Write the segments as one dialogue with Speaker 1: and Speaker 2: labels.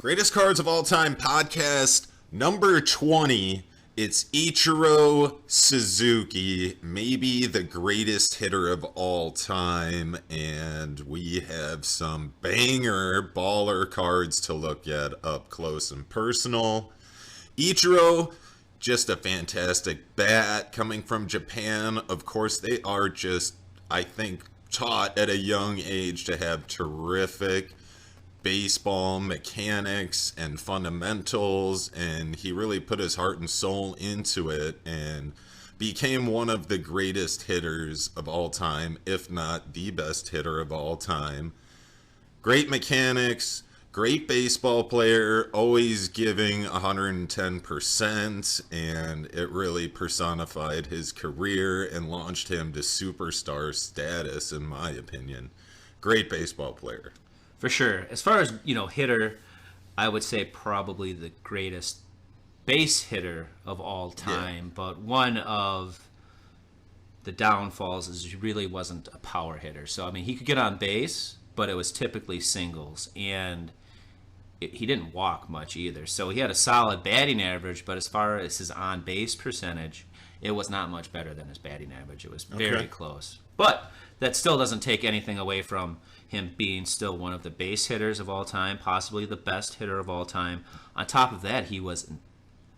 Speaker 1: Greatest Cards of All Time podcast number 20. It's Ichiro Suzuki, maybe the greatest hitter of all time, and we have some banger baller cards to look at up close and personal. Ichiro, just a fantastic bat coming from Japan. Of course, they are just, I think, taught at a young age to have terrific baseball mechanics and fundamentals, and he really put his heart and soul into it and became one of the greatest hitters of all time, if not the best hitter of all time. Great mechanics, great baseball player, always giving 110%, and it really personified his career and launched him to superstar status, in my opinion. Great baseball player.
Speaker 2: For sure. As far as, hitter, I would say probably the greatest base hitter of all time. Yeah. But one of the downfalls is he really wasn't a power hitter. So, he could get on base, but it was typically singles. And he didn't walk much either. So he had a solid batting average, but as far as his on-base percentage, it was not much better than his batting average. It was very close. But that still doesn't take anything away from him being still one of the base hitters of all time, possibly the best hitter of all time. On top of that, he was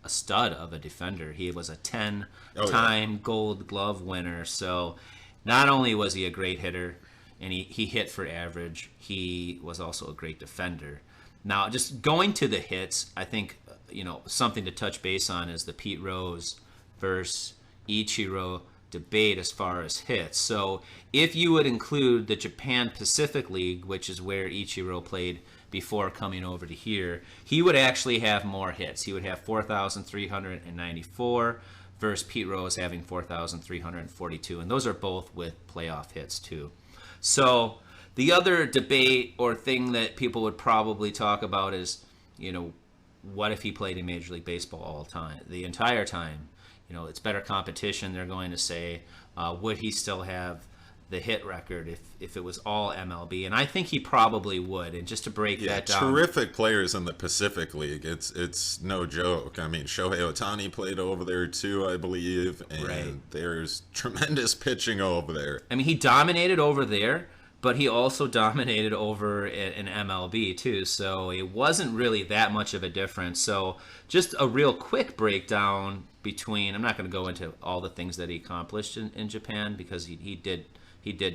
Speaker 2: a stud of a defender. He was a 10-time Gold Glove winner. So not only was he a great hitter, and he hit for average, he was also a great defender. Now, just going to the hits, I think, something to touch base on is the Pete Rose versus Ichiro debate as far as hits. So if you would include the Japan Pacific League, which is where Ichiro played before coming over to here, he would actually have more hits. He would have 4,394 versus Pete Rose having 4,342, and those are both with playoff hits too. So the other debate or thing that people would probably talk about is, what if he played in Major League Baseball all time, the entire time? It's better competition. They're going to say, would he still have the hit record if it was all MLB? And I think he probably would. And just to break that down,
Speaker 1: terrific players in the Pacific League. It's no joke. Shohei Ohtani played over there too, I believe, and there's tremendous pitching over there.
Speaker 2: He dominated over there, but he also dominated over in MLB too. So it wasn't really that much of a difference. So just a real quick breakdown between, I'm not going to go into all the things that he accomplished in Japan because he did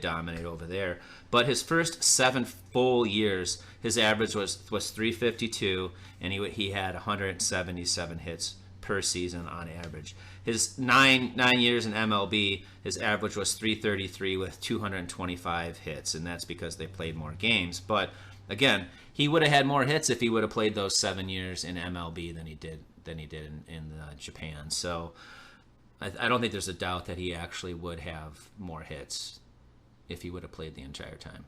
Speaker 2: dominate over there. But his first 7 full years, his average was 352, and he had 177 hits per season on average. His nine years in MLB, his average was 333 with 225 hits, and that's because they played more games. But again, he would have had more hits if he would have played those 7 years in MLB than he did in Japan. So I don't think there's a doubt that he actually would have more hits if he would have played the entire time.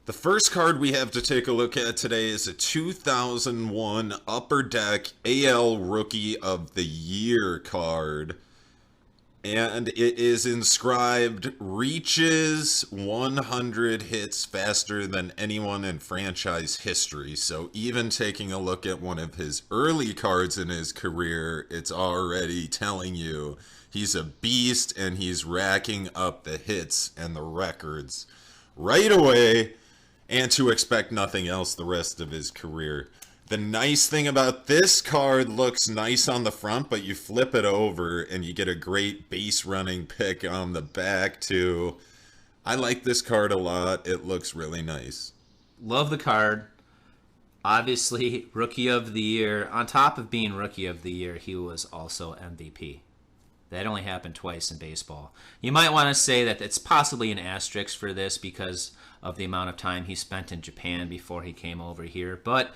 Speaker 1: The first card we have to take a look at today is a 2001 Upper Deck AL Rookie of the Year card. And it is inscribed, reaches 100 hits faster than anyone in franchise history. So even taking a look at one of his early cards in his career, it's already telling you he's a beast and he's racking up the hits and the records right away, and to expect nothing else the rest of his career. The nice thing about this card, looks nice on the front, but you flip it over and you get a great base running pick on the back too. I like this card a lot. It looks really nice.
Speaker 2: Love the card. Obviously, Rookie of the Year. On top of being Rookie of the Year, he was also MVP. That only happened twice in baseball. You might want to say that it's possibly an asterisk for this because of the amount of time he spent in Japan before he came over here, but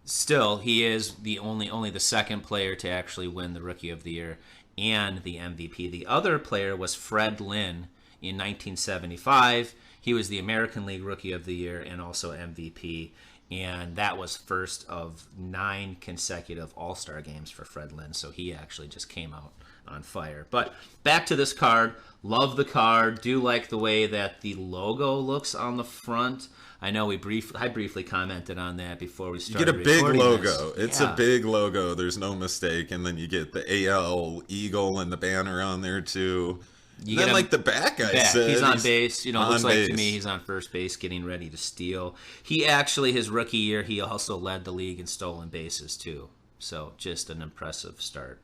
Speaker 2: still, he is only the second player to actually win the Rookie of the Year and the MVP. The other player was Fred Lynn in 1975. He was the American League Rookie of the Year and also MVP. And that was first of 9 consecutive All-Star games for Fred Lynn. So he actually just came out on fire. But back to this card. Love the card. Do like the way that the logo looks on the front. I know I briefly commented on that before we started.
Speaker 1: You get a big logo.
Speaker 2: This.
Speaker 1: It's a big logo. There's no mistake. And then you get the AL Eagle and the banner on there too. You then like the back guy said,
Speaker 2: he's on base. Looks like to me he's on first base getting ready to steal. He actually, his rookie year, he also led the league in stolen bases too. So just an impressive start.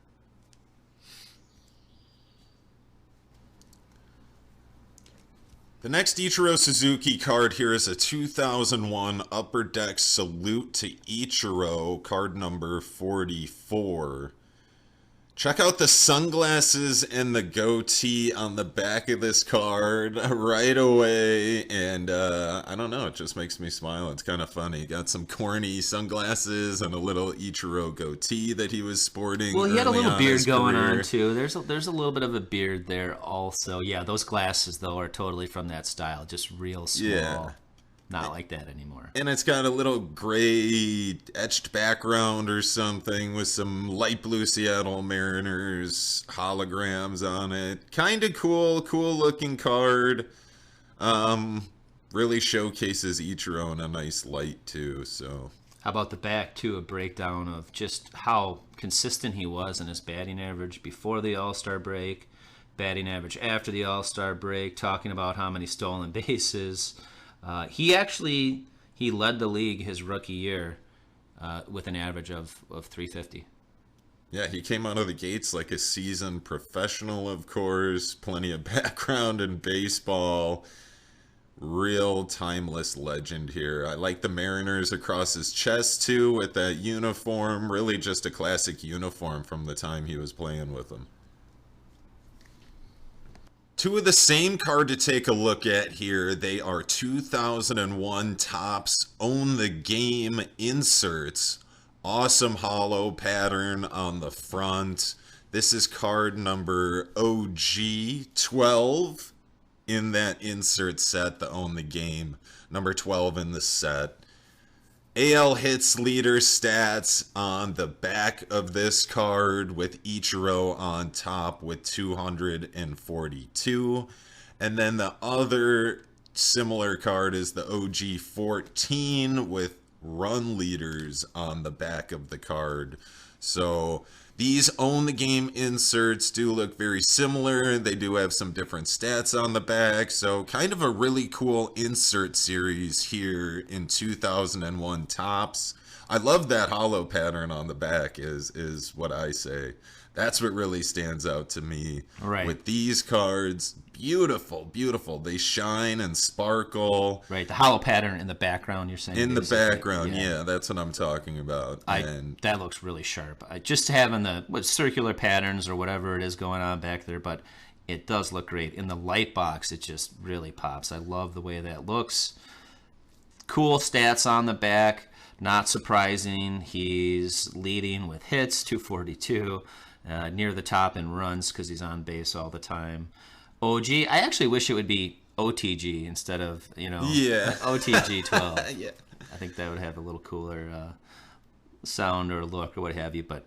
Speaker 1: The next Ichiro Suzuki card here is a 2001 Upper Deck Salute to Ichiro, card number 44. Check out the sunglasses and the goatee on the back of this card right away. And I don't know, it just makes me smile. It's kind of funny. Got some corny sunglasses and a little Ichiro goatee that he was sporting.
Speaker 2: Well, he had a little beard going on too. There's a little bit of a beard there also. Yeah, those glasses though are totally from that style, just real small. Yeah. Not like that anymore.
Speaker 1: And it's got a little gray etched background or something with some light blue Seattle Mariners holograms on it. Kind of cool looking card. Really showcases Ichiro in a nice light too. So
Speaker 2: how about the back too? A breakdown of just how consistent he was in his batting average before the All-Star break, batting average after the All-Star break, talking about how many stolen bases. He led the league his rookie year with an average of 350.
Speaker 1: Yeah, he came out of the gates like a seasoned professional, of course. Plenty of background in baseball. Real timeless legend here. I like the Mariners across his chest, too, with that uniform. Really just a classic uniform from the time he was playing with them. Two of the same card to take a look at here. They are 2001 Topps Own the Game inserts. Awesome hollow pattern on the front. This is card number OG12 in that insert set, the Own the Game. Number 12 in the set. AL hits leader stats on the back of this card with Ichiro on top with 242. And then the other similar card is the OG 14 with run leaders on the back of the card. So these Own the Game inserts do look very similar. They do have some different stats on the back. So kind of a really cool insert series here in 2001 Topps. I love that hollow pattern on the back is what I say. That's what really stands out to me.
Speaker 2: Right.
Speaker 1: With these cards. Beautiful, beautiful. They shine and sparkle.
Speaker 2: Right, the hollow pattern in the background, you're saying?
Speaker 1: In the background, yeah, that's what I'm talking about.
Speaker 2: That looks really sharp. Just having the circular patterns or whatever it is going on back there, but it does look great. In the light box, it just really pops. I love the way that looks. Cool stats on the back. Not surprising. He's leading with hits, 242. Near the top in runs because he's on base all the time. OG, I actually wish it would be OTG instead of, OTG 12.
Speaker 1: Yeah.
Speaker 2: I think that would have a little cooler sound or look or what have you. But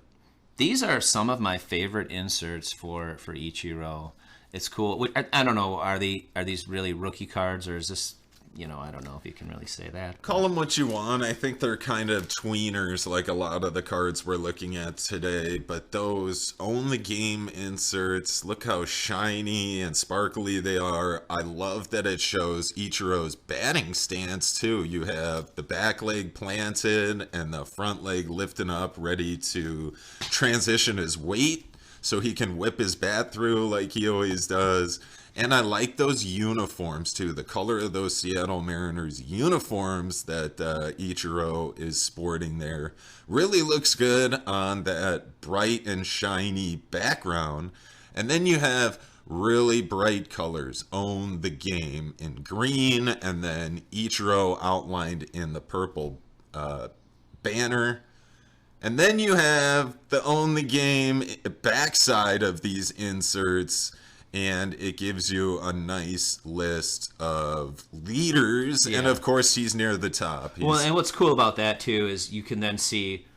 Speaker 2: these are some of my favorite inserts for Ichiro. It's cool. I don't know, are these really rookie cards or is this, I don't know if you can really say that.
Speaker 1: Call them what you want. I think they're kind of tweeners like a lot of the cards we're looking at today. But those Own the Game inserts, look how shiny and sparkly they are. I love that it shows Ichiro's batting stance too. You have the back leg planted and the front leg lifting up, ready to transition his weight so he can whip his bat through like he always does. And I like those uniforms too. The color of those Seattle Mariners uniforms that Ichiro is sporting there really looks good on that bright and shiny background. And then you have really bright colors. Own the Game in green, and then Ichiro outlined in the purple banner. And then you have the Own the Game backside of these inserts. And it gives you a nice list of leaders. Yeah. And of course, he's near the top.
Speaker 2: Well, and what's cool about that, too, is you can then see,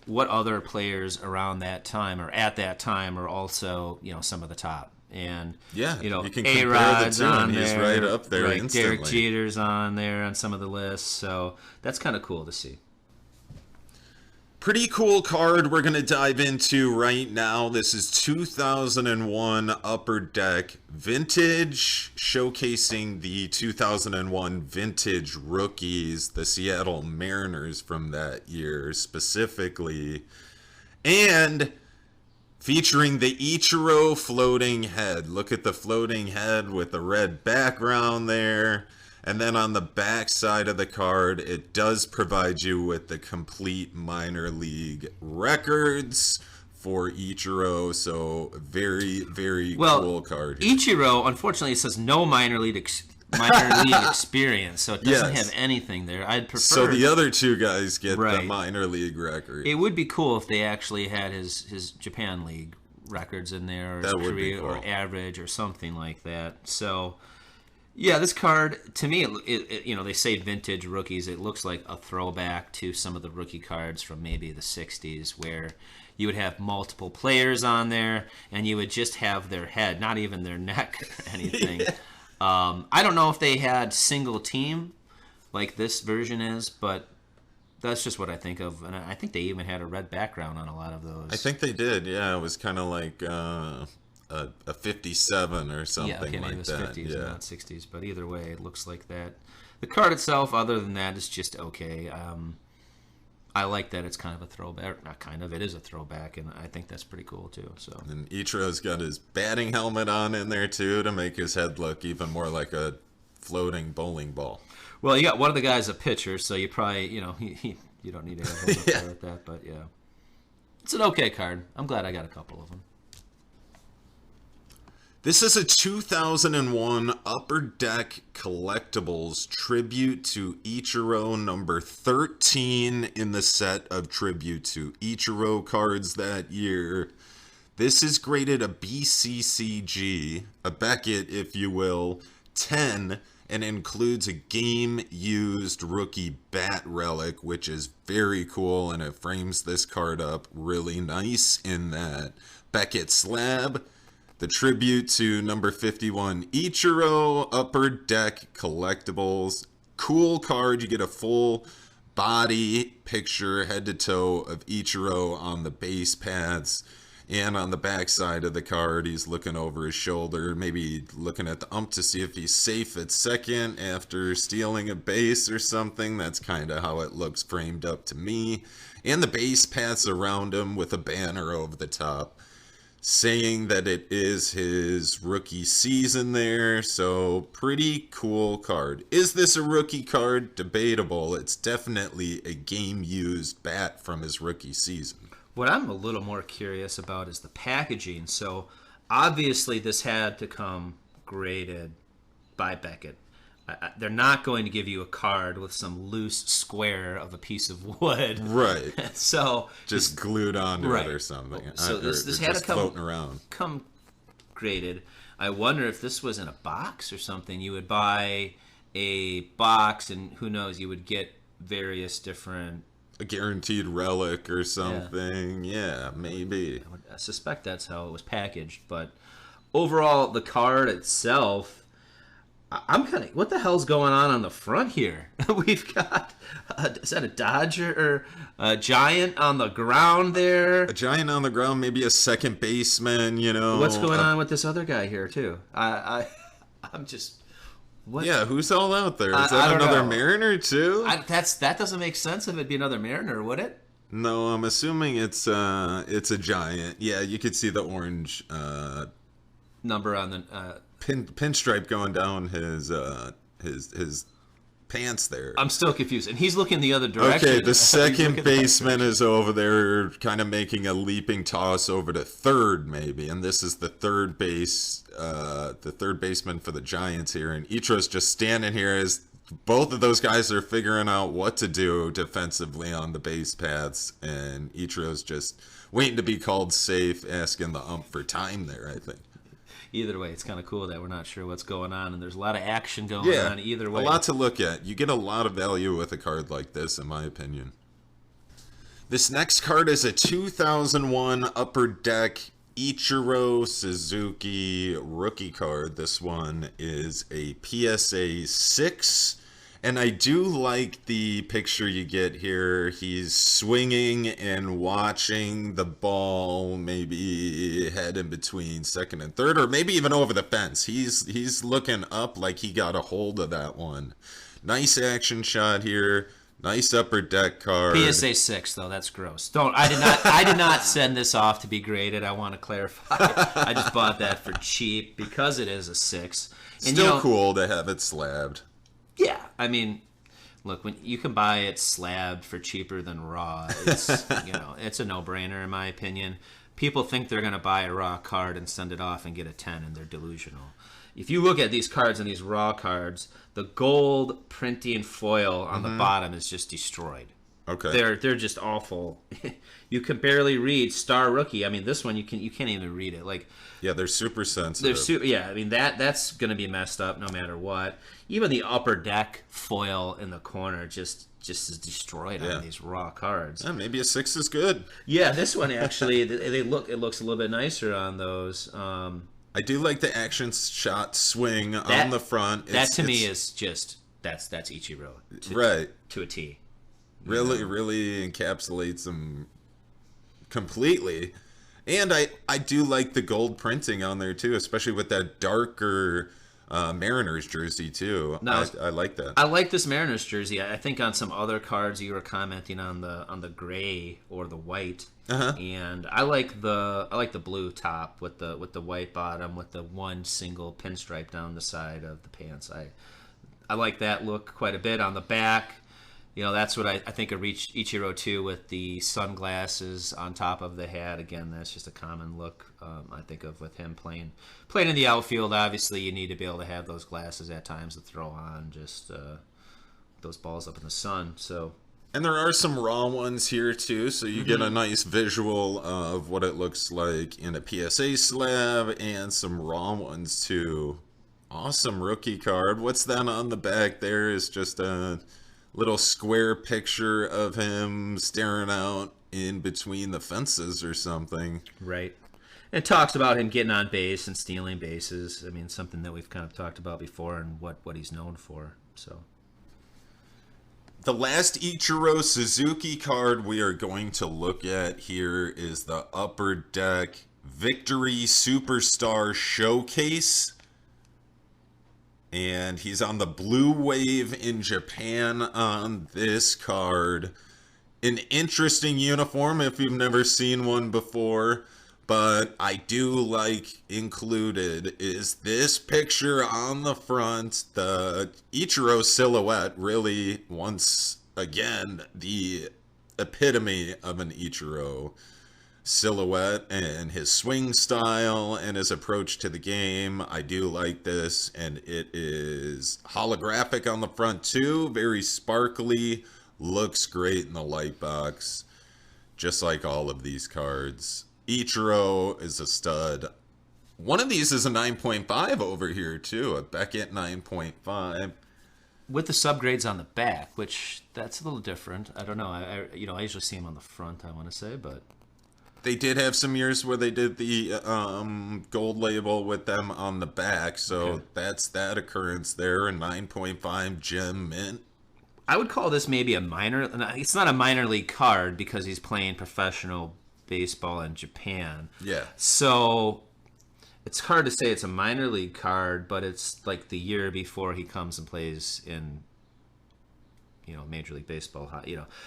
Speaker 2: what other players around that time or at that time are also, some of the top. And,
Speaker 1: you can compare
Speaker 2: A-Rod's
Speaker 1: the two,
Speaker 2: on
Speaker 1: and he's
Speaker 2: there,
Speaker 1: right up there
Speaker 2: right,
Speaker 1: instantly.
Speaker 2: Derek Jeter's on there on some of the lists, so that's kind of cool to see.
Speaker 1: Pretty cool card we're going to dive into right now. This is 2001 Upper Deck Vintage, showcasing the 2001 Vintage Rookies, the Seattle Mariners from that year specifically, and featuring the Ichiro floating head. Look at the floating head with the red background there. And then on the back side of the card, it does provide you with the complete minor league records for Ichiro. So very, very cool card here.
Speaker 2: Ichiro, unfortunately, it says no minor league experience, so it doesn't have anything there. I'd prefer.
Speaker 1: So the other two guys get the minor league record.
Speaker 2: It would be cool if they actually had his Japan League records in there, or his career, or average, or something like that. So. Yeah, this card, to me, they say vintage rookies. It looks like a throwback to some of the rookie cards from maybe the 60s, where you would have multiple players on there, and you would just have their head, not even their neck or anything. I don't know if they had single team like this version is, but that's just what I think of. And I think they even had a red background on a lot of those.
Speaker 1: I think they did, yeah. It was kind of like... a 57 or something like
Speaker 2: maybe it was
Speaker 1: that.
Speaker 2: 50s, not 60s, but either way, it looks like that. The card itself, other than that, is just okay. I like that it's kind of a throwback. Not kind of, it is a throwback, and I think that's pretty cool too. So.
Speaker 1: And Ichiro's got his batting helmet on in there too to make his head look even more like a floating bowling ball.
Speaker 2: Well, you got one of the guys a pitcher, so you probably, you don't need to have him up there with that, but yeah. It's an okay card. I'm glad I got a couple of them.
Speaker 1: This is a 2001 Upper Deck Collectibles tribute to Ichiro, number 13 in the set of tribute to Ichiro cards that year. This is graded a BCCG, a Beckett if you will, 10, and includes a game-used rookie bat relic, which is very cool, and it frames this card up really nice in that Beckett slab. The tribute to number 51 Ichiro Upper Deck Collectibles. Cool card. You get a full body picture, head to toe, of Ichiro on the base pads. And on the back side of the card, he's looking over his shoulder, maybe looking at the ump to see if he's safe at second after stealing a base or something. That's kind of how it looks framed up to me. And the base paths around him with a banner over the top, saying that it is his rookie season there. So pretty cool card. Is this a rookie card? Debatable. It's definitely a game-used bat from his rookie season.
Speaker 2: What I'm a little more curious about is the packaging. So obviously this had to come graded by Beckett. They're not going to give you a card with some loose square of a piece of wood.
Speaker 1: Right.
Speaker 2: So
Speaker 1: just glued onto it or something.
Speaker 2: So this had to
Speaker 1: come
Speaker 2: graded. I wonder if this was in a box or something. You would buy a box, and who knows, you would get various different...
Speaker 1: A guaranteed relic or something. Yeah, maybe.
Speaker 2: I suspect that's how it was packaged. But overall, the card itself... I'm kind of... What the hell's going on the front here? We've got... is that a Dodger or a Giant on the ground there?
Speaker 1: A Giant on the ground, maybe a second baseman,
Speaker 2: What's going on with this other guy here, too? I'm just... What?
Speaker 1: Yeah, who's all out there? Is that another Mariner, too?
Speaker 2: That doesn't make sense if it'd be another Mariner, would it?
Speaker 1: No, I'm assuming it's a Giant. Yeah, you could see the orange...
Speaker 2: number on the...
Speaker 1: pinstripe going down his pants there.
Speaker 2: I'm still confused, and he's looking the other direction.
Speaker 1: Okay, the second baseman is over there, kind of making a leaping toss over to third, maybe, and this is the third baseman for the Giants here, and Ichiro's just standing here as both of those guys are figuring out what to do defensively on the base paths, and Ichiro's just waiting to be called safe, asking the ump for time there, I think.
Speaker 2: Either way, it's kind of cool that we're not sure what's going on, and there's a lot of action going on either way.
Speaker 1: A lot to look at. You get a lot of value with a card like this, in my opinion. This next card is a 2001 Upper Deck Ichiro Suzuki rookie card. This one is a PSA 6. And I do like the picture you get here. He's swinging and watching the ball maybe head in between second and third, or maybe even over the fence. He's looking up like he got a hold of that one. Nice action shot here. Nice Upper Deck card.
Speaker 2: PSA 6 though, that's gross. I did not send this off to be graded. I want to clarify. I just bought that for cheap because it is a 6. And
Speaker 1: Still cool to have it slabbed.
Speaker 2: Yeah, I mean, look, when you can buy it slabbed for cheaper than raw, it's it's a no-brainer in my opinion. People think they're going to buy a raw card and send it off and get a 10, and they're delusional. If you look at these cards and these raw cards, the gold printing foil on the bottom is just destroyed.
Speaker 1: Okay.
Speaker 2: They're just awful. You can barely read Star Rookie. I mean, this one you can't even read it. Like,
Speaker 1: yeah, they're super sensitive.
Speaker 2: I mean that's going to be messed up no matter what. Even the Upper Deck foil in the corner just is destroyed on these raw cards.
Speaker 1: Yeah, maybe a 6 is good.
Speaker 2: Yeah, this one actually it looks a little bit nicer on those.
Speaker 1: I do like the action shot swing on the front.
Speaker 2: That to me is just that's Ichiro to a T.
Speaker 1: Really encapsulates them completely. And I do like the gold printing on there too, especially with that darker Mariners jersey too.
Speaker 2: No,
Speaker 1: I like that.
Speaker 2: I like this Mariners jersey. I think on some other cards you were commenting on the gray or the white. And I like the blue top with the white bottom with the one single pinstripe down the side of the pants. I like that look quite a bit. On the back, that's what I think of Ichiro too, with the sunglasses on top of the hat. Again, that's just a common look I think of with him playing in the outfield. Obviously, you need to be able to have those glasses at times to throw on just those balls up in the sun. So.
Speaker 1: And there are some raw ones here too, so you get a nice visual of what it looks like in a PSA slab, and some raw ones too. Awesome rookie card. What's that on the back there is just a little square picture of him staring out in between the fences or something.
Speaker 2: Right. It talks about him getting on base and stealing bases. I mean, something that we've kind of talked about before and what he's known for. So.
Speaker 1: The last Ichiro Suzuki card we are going to look at here is the Upper Deck Victory Superstar Showcase. And he's on the Blue Wave in Japan on this card. An interesting uniform if you've never seen one before. But I do like included is this picture on the front. The Ichiro silhouette, really, once again, the epitome of an Ichiro silhouette, and his swing style and his approach to the game. I do like this, and it is holographic on the front too, very sparkly, looks great in the light box, just like all of these cards. Ichiro is a stud. One of these is a 9.5 over here too, a Beckett 9.5.
Speaker 2: With the subgrades on the back, which that's a little different. I don't know. I usually see them on the front, I want to say, but
Speaker 1: they did have some years where they did the gold label with them on the back, so that's that occurrence there. A 9.5 gem mint.
Speaker 2: I would call this maybe a minor. It's not a minor league card because he's playing professional baseball in Japan.
Speaker 1: Yeah.
Speaker 2: So it's hard to say it's a minor league card, but it's like the year before he comes and plays in, Major League Baseball.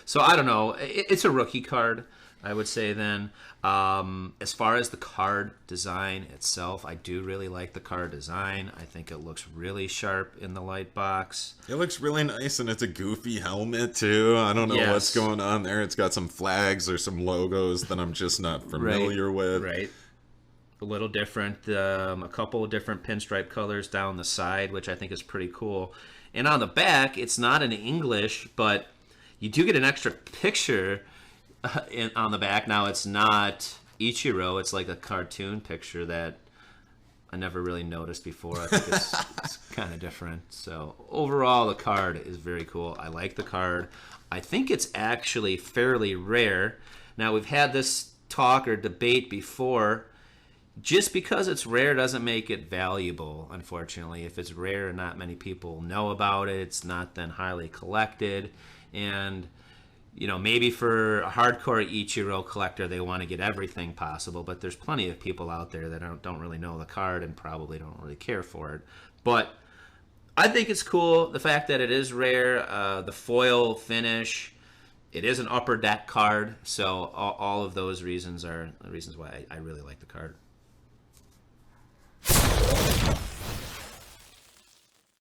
Speaker 2: So I don't know. It's a rookie card, I would say then. As far as the card design itself, I do really like the card design. I think it looks really sharp in the light box.
Speaker 1: It looks really nice, and it's a goofy helmet too. I don't know what's going on there. It's got some flags or some logos that I'm just not familiar with.
Speaker 2: Right. A little different. A couple of different pinstripe colors down the side, which I think is pretty cool. And on the back, it's not in English, but you do get an extra picture on the back. Now, it's not Ichiro. It's like a cartoon picture that I never really noticed before. I think it's kind of different. So overall, the card is very cool. I like the card. I think it's actually fairly rare. Now, we've had this talk or debate before. Just because it's rare doesn't make it valuable, unfortunately. If it's rare and not many people know about it, it's not then highly collected. And maybe for a hardcore Ichiro collector, they want to get everything possible, but there's plenty of people out there that don't really know the card and probably don't really care for it. But I think it's cool, the fact that it is rare, the foil finish. It is an upper deck card, so all of those reasons are the reasons why I really like the card.